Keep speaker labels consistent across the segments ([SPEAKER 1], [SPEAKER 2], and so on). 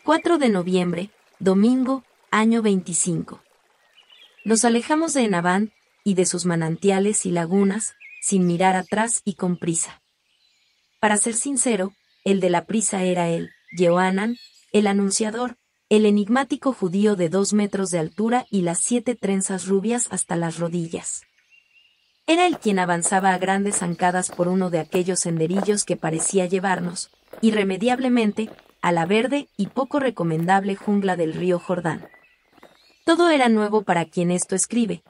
[SPEAKER 1] 4 de noviembre, domingo, año 25. Nos alejamos de Enaván y de sus manantiales y lagunas, sin mirar atrás y con prisa. Para ser sincero, el de la prisa era él, Yehohanan, el anunciador, el enigmático judío de 2 metros de altura y las 7 trenzas rubias hasta las rodillas. Era él quien avanzaba a grandes zancadas por uno de aquellos senderillos que parecía llevarnos, irremediablemente, a la verde y poco recomendable jungla del río Jordán. Todo era nuevo para quien esto escribe,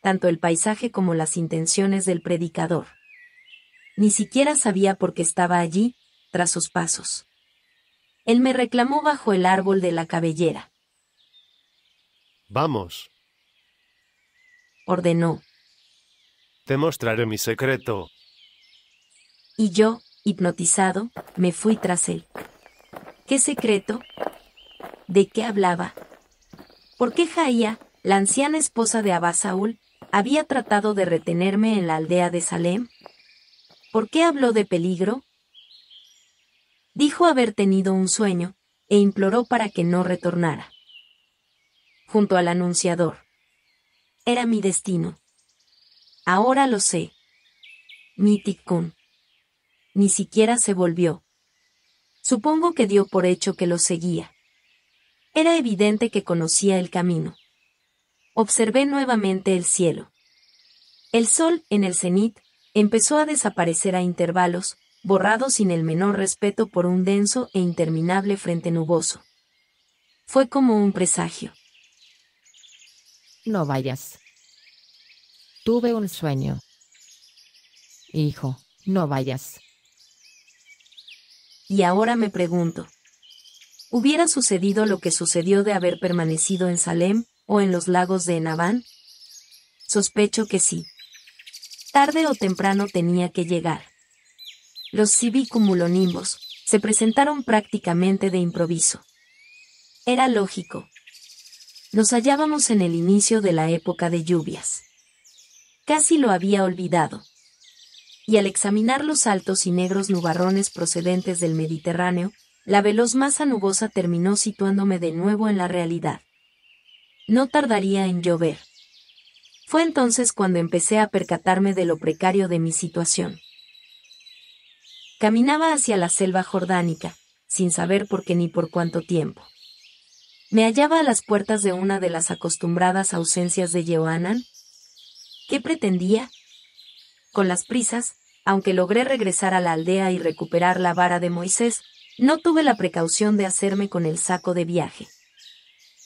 [SPEAKER 1] tanto el paisaje como las intenciones del predicador. Ni siquiera sabía por qué estaba allí, tras sus pasos. Él me reclamó bajo el árbol de la cabellera.
[SPEAKER 2] Vamos,
[SPEAKER 1] Ordenó.
[SPEAKER 2] te mostraré mi secreto.
[SPEAKER 1] Y yo, hipnotizado, me fui tras él. ¿Qué secreto? ¿De qué hablaba? ¿Por qué Jaía, la anciana esposa de Abba Saúl, había tratado de retenerme en la aldea de Salem? ¿Por qué habló de peligro? Dijo haber tenido un sueño, e imploró para que no retornara. Junto al anunciador. Era mi destino. Ahora lo sé. Mi tikkun. Ni siquiera se volvió. Supongo que dio por hecho que lo seguía. Era evidente que conocía el camino. Observé nuevamente el cielo. El sol, en el cenit, empezó a desaparecer a intervalos, borrado sin el menor respeto por un denso e interminable frente nuboso. Fue como un presagio.
[SPEAKER 3] No vayas. Tuve un sueño. Hijo, no vayas.
[SPEAKER 1] Y ahora me pregunto, ¿hubiera sucedido lo que sucedió de haber permanecido en Salem o en los lagos de Enaván? Sospecho que sí. Tarde o temprano tenía que llegar. Los civicumulonimbos se presentaron prácticamente de improviso. Era lógico. Nos hallábamos en el inicio de la época de lluvias. Casi lo había olvidado. Y al examinar los altos y negros nubarrones procedentes del Mediterráneo, la veloz masa nubosa terminó situándome de nuevo en la realidad. No tardaría en llover. Fue entonces cuando empecé a percatarme de lo precario de mi situación. Caminaba hacia la selva jordánica, sin saber por qué ni por cuánto tiempo. Me hallaba a las puertas de una de las acostumbradas ausencias de Yehohanan. ¿Qué pretendía? Con las prisas, aunque logré regresar a la aldea y recuperar la vara de Moisés, no tuve la precaución de hacerme con el saco de viaje.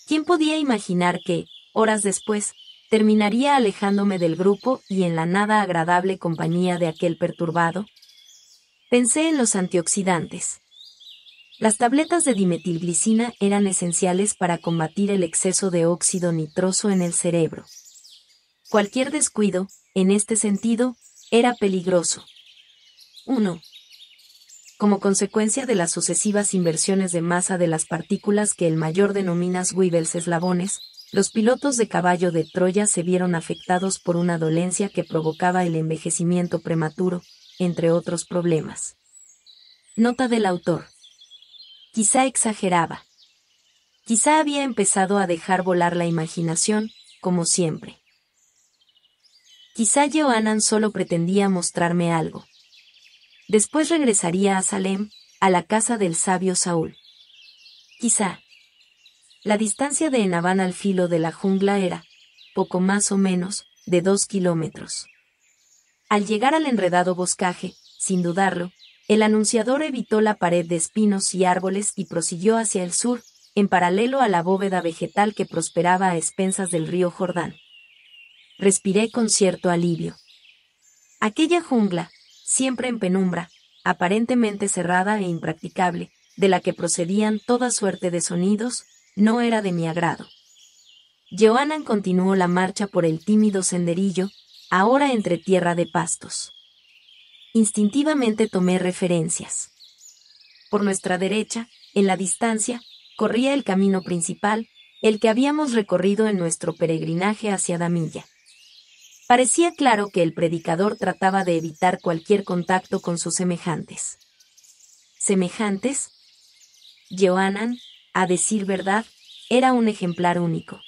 [SPEAKER 1] ¿Quién podía imaginar que, horas después, terminaría alejándome del grupo y en la nada agradable compañía de aquel perturbado? Pensé en los antioxidantes. Las tabletas de dimetilglicina eran esenciales para combatir el exceso de óxido nitroso en el cerebro. Cualquier descuido, en este sentido, era peligroso. 1. Como consecuencia de las sucesivas inversiones de masa de las partículas que el mayor denomina Weibels eslabones, los pilotos de caballo de Troya se vieron afectados por una dolencia que provocaba el envejecimiento prematuro, entre otros problemas. Nota del autor. Quizá exageraba. Quizá había empezado a dejar volar la imaginación, como siempre. Quizá Yehohanan solo pretendía mostrarme algo. Después regresaría a Salem, a la casa del sabio Saúl. Quizá. La distancia de Enaván al filo de la jungla era, poco más o menos, de 2 kilómetros. Al llegar al enredado boscaje, sin dudarlo, el anunciador evitó la pared de espinos y árboles y prosiguió hacia el sur, en paralelo a la bóveda vegetal que prosperaba a expensas del río Jordán. Respiré con cierto alivio. Aquella jungla, siempre en penumbra, aparentemente cerrada e impracticable, de la que procedían toda suerte de sonidos, no era de mi agrado. Yehohanan continuó la marcha por el tímido senderillo, ahora entre tierra de pastos. Instintivamente tomé referencias. Por nuestra derecha, en la distancia, corría el camino principal, el que habíamos recorrido en nuestro peregrinaje hacia Damilla. Parecía claro que el predicador trataba de evitar cualquier contacto con sus semejantes. ¿Semejantes? Yehohanan, a decir verdad, era un ejemplar único.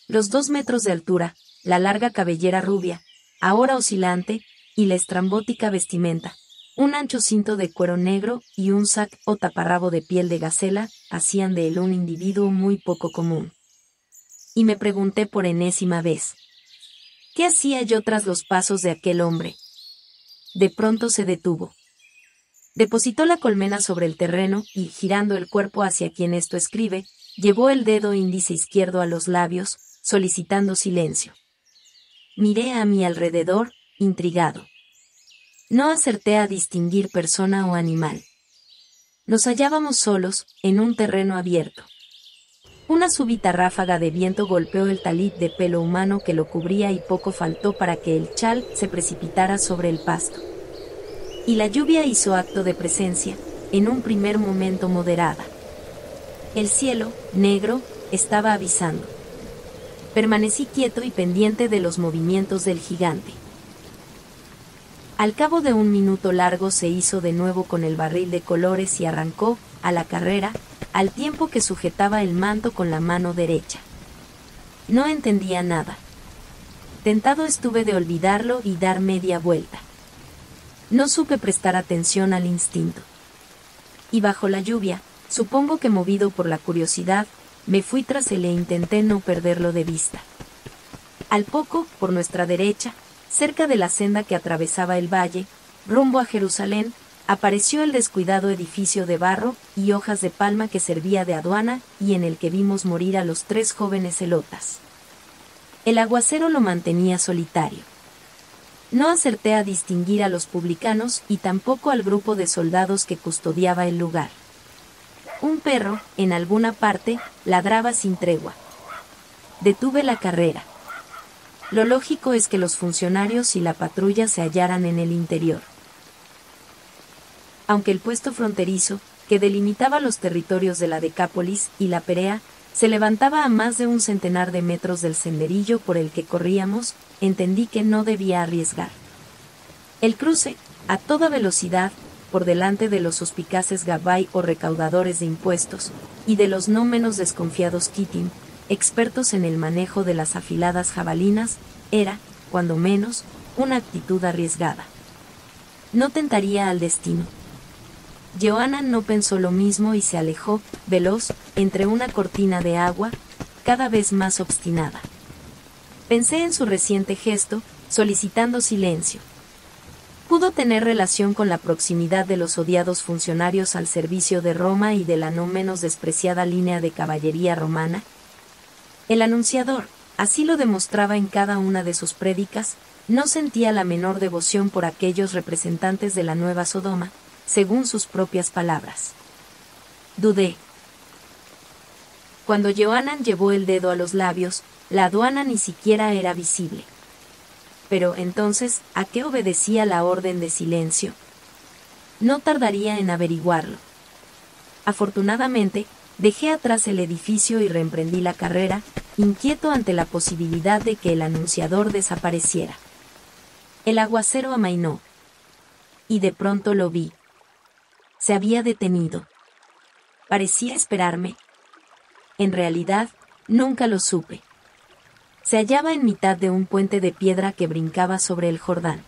[SPEAKER 1] Los 2 metros de altura, la larga cabellera rubia, ahora oscilante, y la estrambótica vestimenta, un ancho cinto de cuero negro y un sac o taparrabo de piel de gacela, hacían de él un individuo muy poco común. Y me pregunté por enésima vez, ¿qué hacía yo tras los pasos de aquel hombre? De pronto se detuvo. Depositó la colmena sobre el terreno y, girando el cuerpo hacia quien esto escribe, llevó el dedo índice izquierdo a los labios, solicitando silencio. Miré a mi alrededor, intrigado. No acerté a distinguir persona o animal. Nos hallábamos solos, en un terreno abierto. Una súbita ráfaga de viento golpeó el talit de pelo humano que lo cubría y poco faltó para que el chal se precipitara sobre el pasto. Y la lluvia hizo acto de presencia, en un primer momento moderada. El cielo, negro, estaba avisando. Permanecí quieto y pendiente de los movimientos del gigante. Al cabo de un minuto largo se hizo de nuevo con el barril de colores y arrancó, a la carrera, al tiempo que sujetaba el manto con la mano derecha. No entendía nada. Tentado estuve de olvidarlo y dar media vuelta. No supe prestar atención al instinto. Y bajo la lluvia, supongo que movido por la curiosidad, me fui tras él e intenté no perderlo de vista. Al poco, por nuestra derecha, cerca de la senda que atravesaba el valle, rumbo a Jerusalén, apareció el descuidado edificio de barro y hojas de palma que servía de aduana y en el que vimos morir a los 3 jóvenes celotas. El aguacero lo mantenía solitario. No acerté a distinguir a los publicanos y tampoco al grupo de soldados que custodiaba el lugar. Un perro, en alguna parte, ladraba sin tregua. Detuve la carrera. Lo lógico es que los funcionarios y la patrulla se hallaran en el interior. Aunque el puesto fronterizo, que delimitaba los territorios de la Decápolis y la Perea, se levantaba a más de un centenar de metros del senderillo por el que corríamos, entendí que no debía arriesgar. El cruce, a toda velocidad, por delante de los suspicaces gabay o recaudadores de impuestos, y de los no menos desconfiados kitim, expertos en el manejo de las afiladas jabalinas, era, cuando menos, una actitud arriesgada. No tentaría al destino. Johanan no pensó lo mismo y se alejó, veloz, entre una cortina de agua, cada vez más obstinada. Pensé en su reciente gesto, solicitando silencio. ¿Pudo tener relación con la proximidad de los odiados funcionarios al servicio de Roma y de la no menos despreciada línea de caballería romana? El anunciador, así lo demostraba en cada una de sus prédicas, no sentía la menor devoción por aquellos representantes de la Nueva Sodoma, según sus propias palabras. Dudé. Cuando Johanan llevó el dedo a los labios, la aduana ni siquiera era visible. Pero entonces, ¿a qué obedecía la orden de silencio? No tardaría en averiguarlo. Afortunadamente, dejé atrás el edificio y reemprendí la carrera, inquieto ante la posibilidad de que el anunciador desapareciera. El aguacero amainó. Y de pronto lo vi. Se había detenido. Parecía esperarme. En realidad, nunca lo supe. Se hallaba en mitad de un puente de piedra que brincaba sobre el Jordán.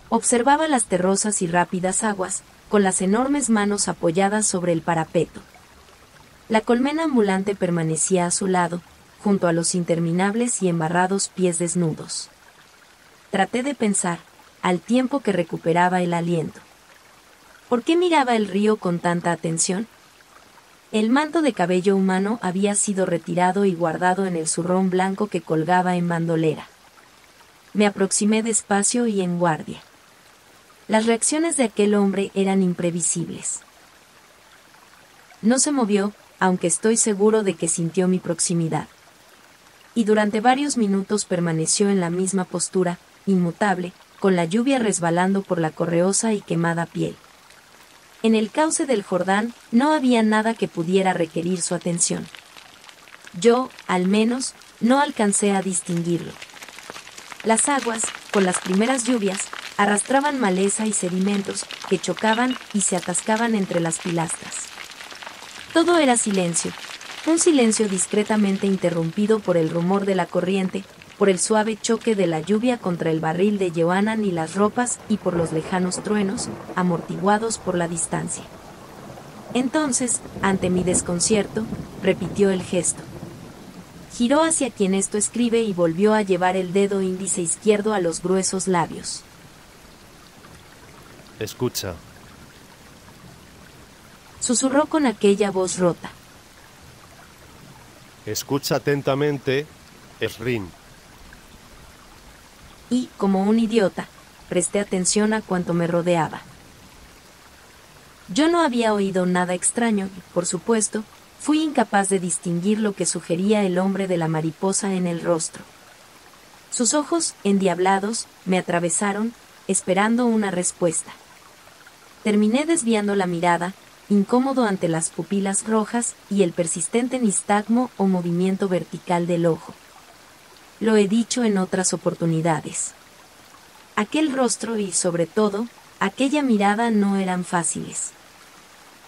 [SPEAKER 1] Observaba las terrosas y rápidas aguas, con las enormes manos apoyadas sobre el parapeto. La colmena ambulante permanecía a su lado, junto a los interminables y embarrados pies desnudos. Traté de pensar, al tiempo que recuperaba el aliento. ¿Por qué miraba el río con tanta atención? El manto de cabello humano había sido retirado y guardado en el zurrón blanco que colgaba en bandolera. Me aproximé despacio y en guardia. Las reacciones de aquel hombre eran imprevisibles. No se movió, aunque estoy seguro de que sintió mi proximidad. Y durante varios minutos permaneció en la misma postura, inmutable, con la lluvia resbalando por la correosa y quemada piel. En el cauce del Jordán no había nada que pudiera requerir su atención. Yo, al menos, no alcancé a distinguirlo. Las aguas, con las primeras lluvias, arrastraban maleza y sedimentos que chocaban y se atascaban entre las pilastras. Todo era silencio, un silencio discretamente interrumpido por el rumor de la corriente, por el suave choque de la lluvia contra el barril de Johannan y las ropas y por los lejanos truenos, amortiguados por la distancia. Entonces, ante mi desconcierto, repitió el gesto. Giró hacia quien esto escribe y volvió a llevar el dedo índice izquierdo a los gruesos labios.
[SPEAKER 2] Escucha.
[SPEAKER 1] Susurró con aquella voz rota.
[SPEAKER 2] Escucha atentamente, Esrin.
[SPEAKER 1] Y, como un idiota, presté atención a cuanto me rodeaba. Yo no había oído nada extraño y, por supuesto, fui incapaz de distinguir lo que sugería el hombre de la mariposa en el rostro. Sus ojos, endiablados, me atravesaron, esperando una respuesta. Terminé desviando la mirada, incómodo ante las pupilas rojas y el persistente nistagmo o movimiento vertical del ojo. Lo he dicho en otras oportunidades. Aquel rostro y, sobre todo, aquella mirada no eran fáciles.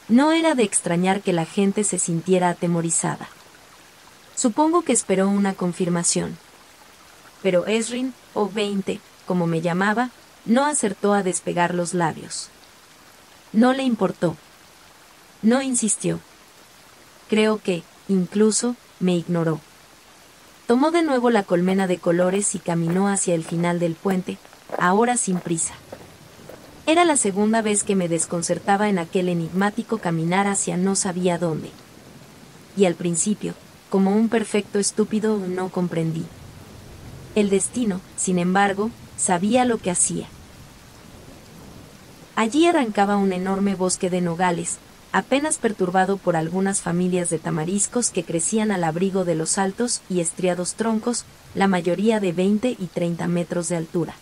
[SPEAKER 1] No era de extrañar que la gente se sintiera atemorizada. Supongo que esperó una confirmación. Pero Esrin, o 20, como me llamaba, no acertó a despegar los labios. No le importó. No insistió. Creo que, incluso, me ignoró. Tomó de nuevo la colmena de colores y caminó hacia el final del puente, ahora sin prisa. Era la segunda vez que me desconcertaba en aquel enigmático caminar hacia no sabía dónde. Y al principio, como un perfecto estúpido, no comprendí. El destino, sin embargo, sabía lo que hacía. Allí arrancaba un enorme bosque de nogales, apenas perturbado por algunas familias de tamariscos que crecían al abrigo de los altos y estriados troncos, la mayoría de 20 y 30 metros de altura.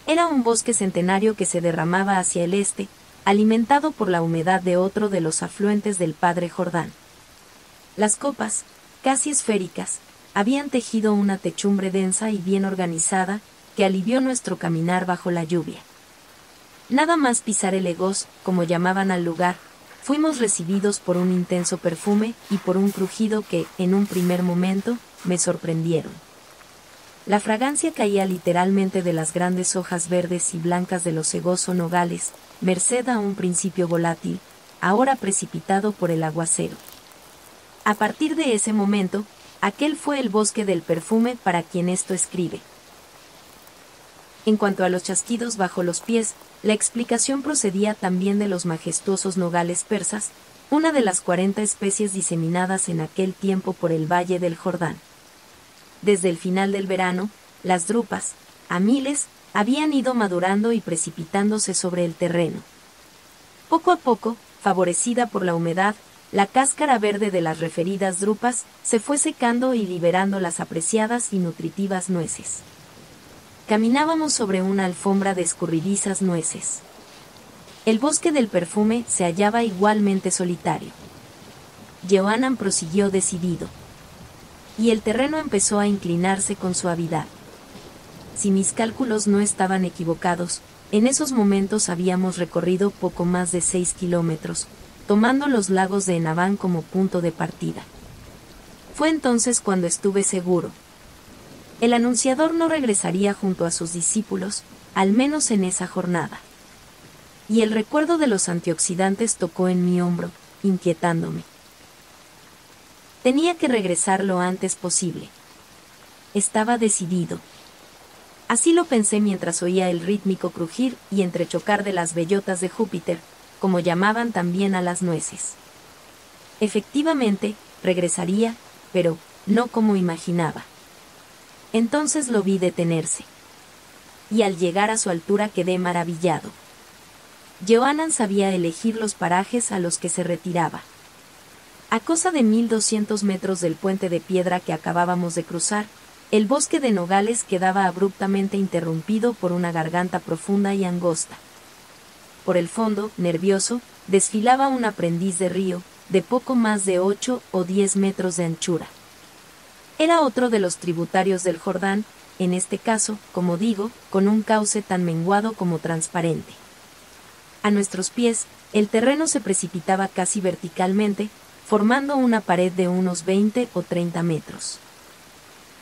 [SPEAKER 1] Era un bosque centenario que se derramaba hacia el este, alimentado por la humedad de otro de los afluentes del Padre Jordán. Las copas, casi esféricas, habían tejido una techumbre densa y bien organizada, que alivió nuestro caminar bajo la lluvia. Nada más pisar el Egós, como llamaban al lugar, fuimos recibidos por un intenso perfume y por un crujido que, en un primer momento, me sorprendieron. La fragancia caía literalmente de las grandes hojas verdes y blancas de los Egós o nogales, merced a un principio volátil, ahora precipitado por el aguacero. A partir de ese momento, aquel fue el bosque del perfume para quien esto escribe. En cuanto a los chasquidos bajo los pies, la explicación procedía también de los majestuosos nogales persas, una de las 40 especies diseminadas en aquel tiempo por el Valle del Jordán. Desde el final del verano, las drupas, a miles, habían ido madurando y precipitándose sobre el terreno. Poco a poco, favorecida por la humedad, la cáscara verde de las referidas drupas se fue secando y liberando las apreciadas y nutritivas nueces. Caminábamos sobre una alfombra de escurridizas nueces. El bosque del perfume se hallaba igualmente solitario. Johannan prosiguió decidido. Y el terreno empezó a inclinarse con suavidad. Si mis cálculos no estaban equivocados, en esos momentos habíamos recorrido poco más de 6 kilómetros, tomando los lagos de Enaván como punto de partida. Fue entonces cuando estuve seguro. El anunciador no regresaría junto a sus discípulos, al menos en esa jornada. Y el recuerdo de los antioxidantes tocó en mi hombro, inquietándome. Tenía que regresar lo antes posible. Estaba decidido. Así lo pensé mientras oía el rítmico crujir y entrechocar de las bellotas de Júpiter, como llamaban también a las nueces. Efectivamente, regresaría, pero no como imaginaba. Entonces lo vi detenerse. Y al llegar a su altura quedé maravillado. Johannan sabía elegir los parajes a los que se retiraba. A cosa de 1200 metros del puente de piedra que acabábamos de cruzar, el bosque de nogales quedaba abruptamente interrumpido por una garganta profunda y angosta. Por el fondo, nervioso, desfilaba un aprendiz de río, de poco más de 8 o 10 metros de anchura. Era otro de los tributarios del Jordán, en este caso, como digo, con un cauce tan menguado como transparente. A nuestros pies, el terreno se precipitaba casi verticalmente, formando una pared de unos 20 o 30 metros.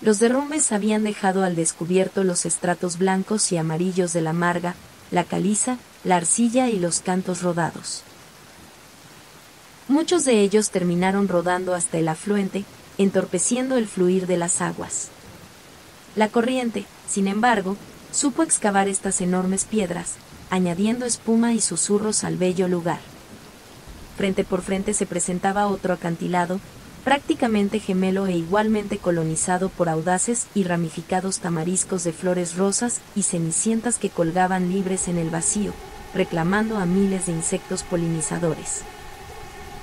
[SPEAKER 1] Los derrumbes habían dejado al descubierto los estratos blancos y amarillos de la marga, la caliza, la arcilla y los cantos rodados. Muchos de ellos terminaron rodando hasta el afluente, entorpeciendo el fluir de las aguas. La corriente, sin embargo, supo excavar estas enormes piedras, añadiendo espuma y susurros al bello lugar. Frente por frente se presentaba otro acantilado, prácticamente gemelo e igualmente colonizado por audaces y ramificados tamariscos de flores rosas y cenicientas que colgaban libres en el vacío, reclamando a miles de insectos polinizadores.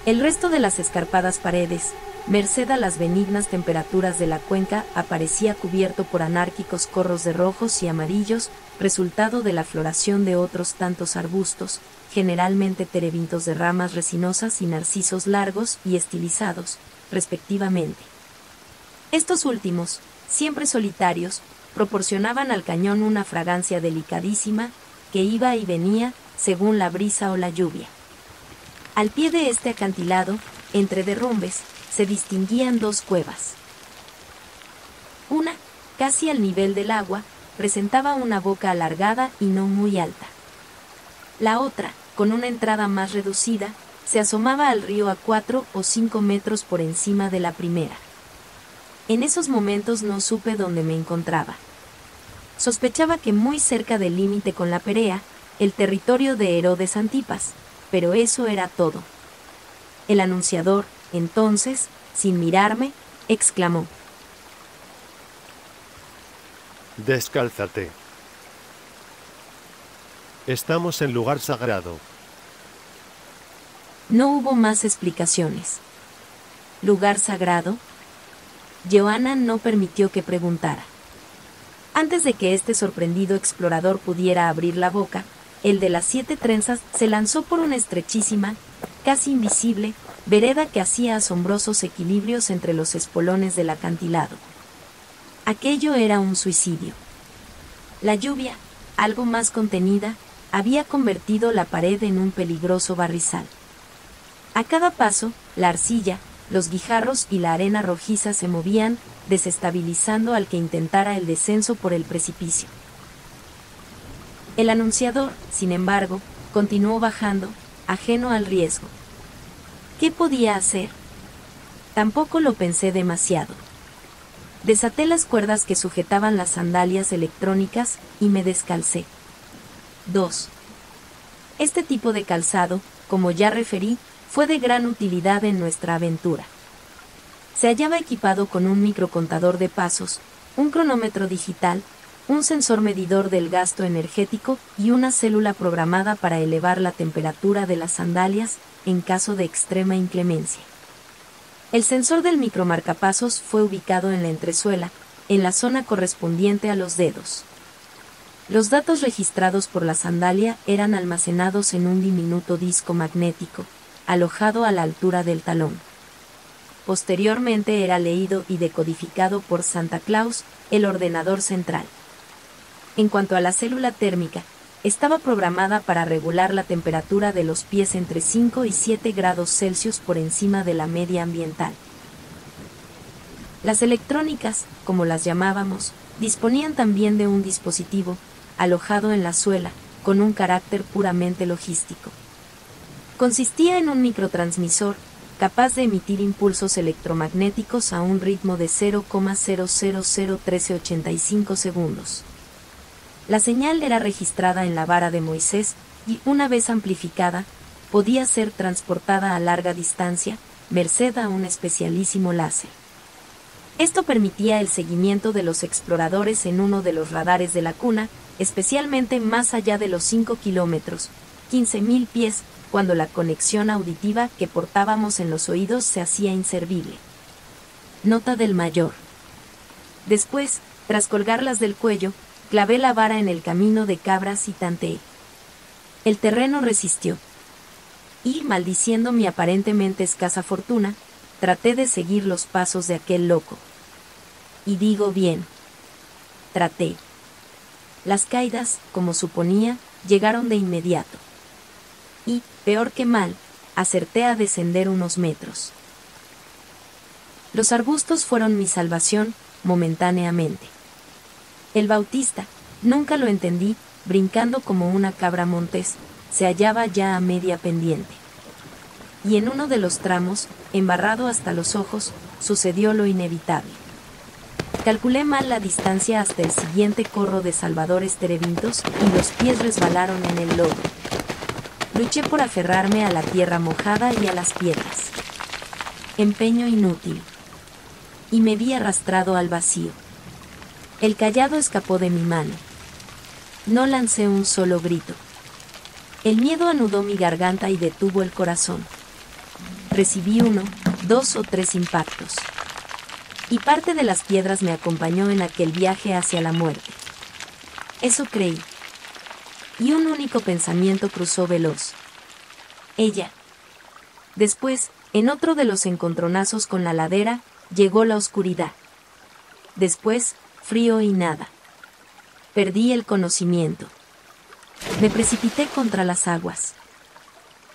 [SPEAKER 1] El resto de las escarpadas paredes, merced a las benignas temperaturas de la cuenca, aparecía cubierto por anárquicos corros de rojos y amarillos, resultado de la floración de otros tantos arbustos, generalmente terebintos de ramas resinosas y narcisos largos y estilizados, respectivamente. Estos últimos, siempre solitarios, proporcionaban al cañón una fragancia delicadísima, que iba y venía, según la brisa o la lluvia. Al pie de este acantilado, entre derrumbes, se distinguían dos cuevas. Una, casi al nivel del agua, presentaba una boca alargada y no muy alta. La otra, con una entrada más reducida, se asomaba al río a 4 o 5 metros por encima de la primera. En esos momentos no supe dónde me encontraba. Sospechaba que muy cerca del límite con la Perea, el territorio de Herodes Antipas, pero eso era todo. El anunciador, entonces, sin mirarme, exclamó:
[SPEAKER 2] Descálzate. Estamos en lugar sagrado.
[SPEAKER 1] No hubo más explicaciones. ¿Lugar sagrado? Johanan no permitió que preguntara. Antes de que este sorprendido explorador pudiera abrir la boca, el de las 7 trenzas se lanzó por una estrechísima, casi invisible, vereda que hacía asombrosos equilibrios entre los espolones del acantilado. Aquello era un suicidio. La lluvia, algo más contenida, había convertido la pared en un peligroso barrizal. A cada paso, la arcilla, los guijarros y la arena rojiza se movían, desestabilizando al que intentara el descenso por el precipicio. El anunciador, sin embargo, continuó bajando, ajeno al riesgo. ¿Qué podía hacer? Tampoco lo pensé demasiado. Desaté las cuerdas que sujetaban las sandalias electrónicas y me descalcé. 2. Este tipo de calzado, como ya referí, fue de gran utilidad en nuestra aventura. Se hallaba equipado con un microcontador de pasos, un cronómetro digital, un sensor medidor del gasto energético y una célula programada para elevar la temperatura de las sandalias en caso de extrema inclemencia. El sensor del micromarcapasos fue ubicado en la entresuela, en la zona correspondiente a los dedos. Los datos registrados por la sandalia eran almacenados en un diminuto disco magnético, alojado a la altura del talón. Posteriormente era leído y decodificado por Santa Claus, el ordenador central. En cuanto a la célula térmica, estaba programada para regular la temperatura de los pies entre 5 y 7 grados Celsius por encima de la media ambiental. Las electrónicas, como las llamábamos, disponían también de un dispositivo, alojado en la suela, con un carácter puramente logístico. Consistía en un microtransmisor, capaz de emitir impulsos electromagnéticos a un ritmo de 0,0001385 segundos. La señal era registrada en la vara de Moisés y, una vez amplificada, podía ser transportada a larga distancia, merced a un especialísimo láser. Esto permitía el seguimiento de los exploradores en uno de los radares de la cuna, especialmente más allá de los 5 kilómetros, 15.000 pies, cuando la conexión auditiva que portábamos en los oídos se hacía inservible. Nota del mayor. Después, tras colgarlas del cuello, clavé la vara en el camino de cabras y tanteé. El terreno resistió. Y, maldiciendo mi aparentemente escasa fortuna, traté de seguir los pasos de aquel loco. Y digo bien. Traté. Las caídas, como suponía, llegaron de inmediato. Y, peor que mal, acerté a descender unos metros. Los arbustos fueron mi salvación, momentáneamente. El Bautista, nunca lo entendí, brincando como una cabra montés, se hallaba ya a media pendiente. Y en uno de los tramos, embarrado hasta los ojos, sucedió lo inevitable. Calculé mal la distancia hasta el siguiente corro de salvadores terebintos y los pies resbalaron en el lodo. Luché por aferrarme a la tierra mojada y a las piedras. Empeño inútil. Y me vi arrastrado al vacío. El cayado escapó de mi mano. No lancé un solo grito. El miedo anudó mi garganta y detuvo el corazón. Recibí 1, 2 o 3 impactos. Y parte de las piedras me acompañó en aquel viaje hacia la muerte. Eso creí. Y un único pensamiento cruzó veloz. Ella. Después, en otro de los encontronazos con la ladera, llegó la oscuridad. Después, frío y nada. Perdí el conocimiento. Me precipité contra las aguas.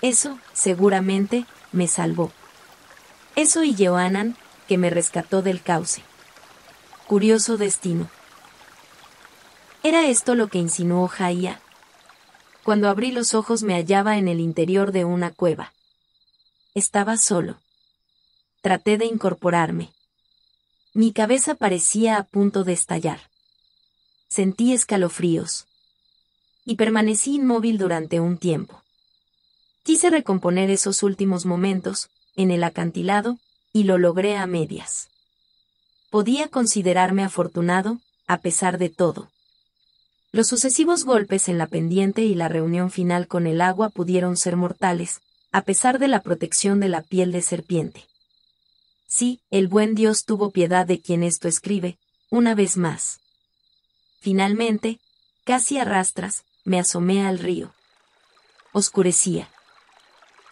[SPEAKER 1] Eso, seguramente, me salvó. Eso y Johanan, que me rescató del cauce. Curioso destino. ¿Era esto lo que insinuó Jaía? Cuando abrí los ojos me hallaba en el interior de una cueva. Estaba solo. Traté de incorporarme. Mi cabeza parecía a punto de estallar. Sentí escalofríos. Y permanecí inmóvil durante un tiempo. Quise recomponer esos últimos momentos, en el acantilado, y lo logré a medias. Podía considerarme afortunado, a pesar de todo. Los sucesivos golpes en la pendiente y la reunión final con el agua pudieron ser mortales, a pesar de la protección de la piel de serpiente. Sí, el buen Dios tuvo piedad de quien esto escribe, una vez más. Finalmente, casi a rastras, me asomé al río. Oscurecía.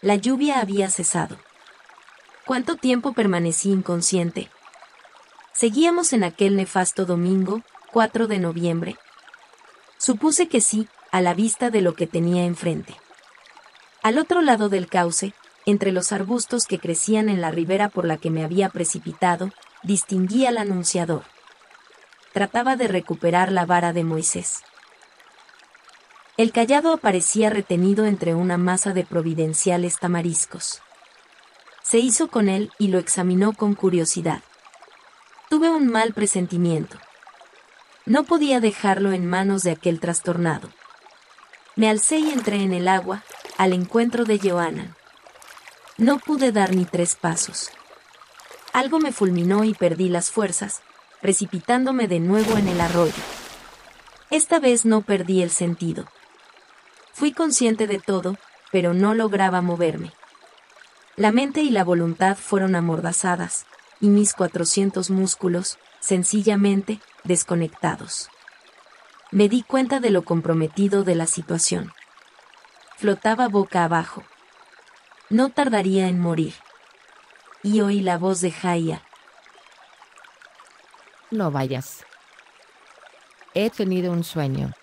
[SPEAKER 1] La lluvia había cesado. ¿Cuánto tiempo permanecí inconsciente? Seguíamos en aquel nefasto domingo, 4 de noviembre. Supuse que sí, a la vista de lo que tenía enfrente. Al otro lado del cauce, entre los arbustos que crecían en la ribera por la que me había precipitado, distinguí al anunciador. Trataba de recuperar la vara de Moisés. El cayado aparecía retenido entre una masa de providenciales tamariscos. Se hizo con él y lo examinó con curiosidad. Tuve un mal presentimiento. No podía dejarlo en manos de aquel trastornado. Me alcé y entré en el agua, al encuentro de Johanan. No pude dar ni 3 pasos. Algo me fulminó y perdí las fuerzas, precipitándome de nuevo en el arroyo. Esta vez no perdí el sentido. Fui consciente de todo, pero no lograba moverme. La mente y la voluntad fueron amordazadas, y mis 400 músculos, sencillamente, desconectados. Me di cuenta de lo comprometido de la situación. Flotaba boca abajo. No tardaría en morir. Y oí la voz de Jaía.
[SPEAKER 3] No vayas. He tenido un sueño.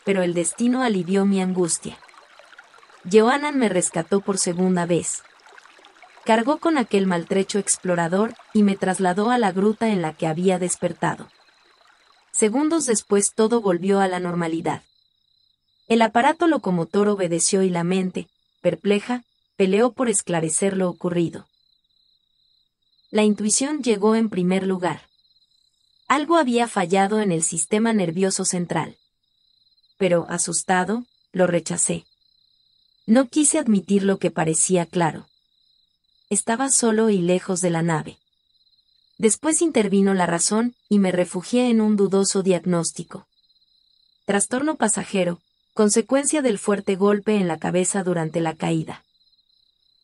[SPEAKER 1] Pero el destino alivió mi angustia. Johanan me rescató por segunda vez. Cargó con aquel maltrecho explorador y me trasladó a la gruta en la que había despertado. Segundos después todo volvió a la normalidad. El aparato locomotor obedeció y la mente, perpleja, peleó por esclarecer lo ocurrido. La intuición llegó en primer lugar. Algo había fallado en el sistema nervioso central. Pero, asustado, lo rechacé. No quise admitir lo que parecía claro. Estaba solo y lejos de la nave. Después intervino la razón y me refugié en un dudoso diagnóstico. Trastorno pasajero, consecuencia del fuerte golpe en la cabeza durante la caída.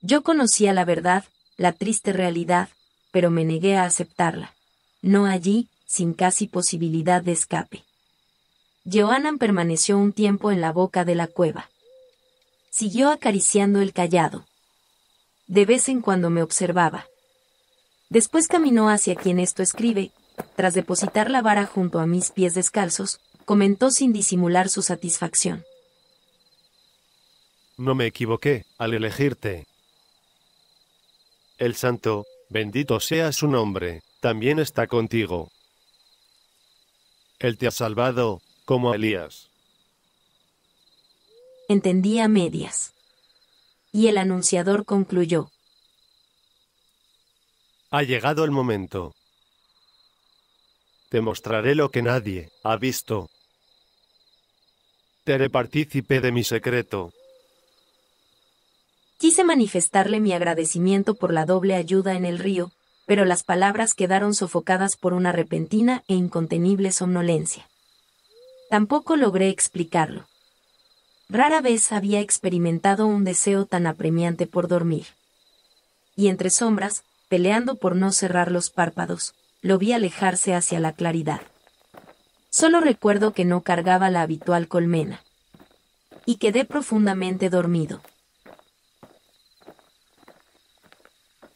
[SPEAKER 1] Yo conocía la verdad, la triste realidad, pero me negué a aceptarla. No allí, sin casi posibilidad de escape. Johanan permaneció un tiempo en la boca de la cueva. Siguió acariciando el cayado. De vez en cuando me observaba. Después caminó hacia quien esto escribe, tras depositar la vara junto a mis pies descalzos, comentó sin disimular su satisfacción.
[SPEAKER 2] No me equivoqué al elegirte. El santo Bendito sea su nombre, también está contigo. Él te ha salvado, como a Elías.
[SPEAKER 1] Entendí a medias. Y el anunciador concluyó.
[SPEAKER 2] Ha llegado el momento. Te mostraré lo que nadie ha visto. Te haré partícipe de mi secreto.
[SPEAKER 1] Quise manifestarle mi agradecimiento por la doble ayuda en el río, pero las palabras quedaron sofocadas por una repentina e incontenible somnolencia. Tampoco logré explicarlo. Rara vez había experimentado un deseo tan apremiante por dormir. Y entre sombras, peleando por no cerrar los párpados, lo vi alejarse hacia la claridad. Solo recuerdo que no cargaba la habitual colmena. Y quedé profundamente dormido.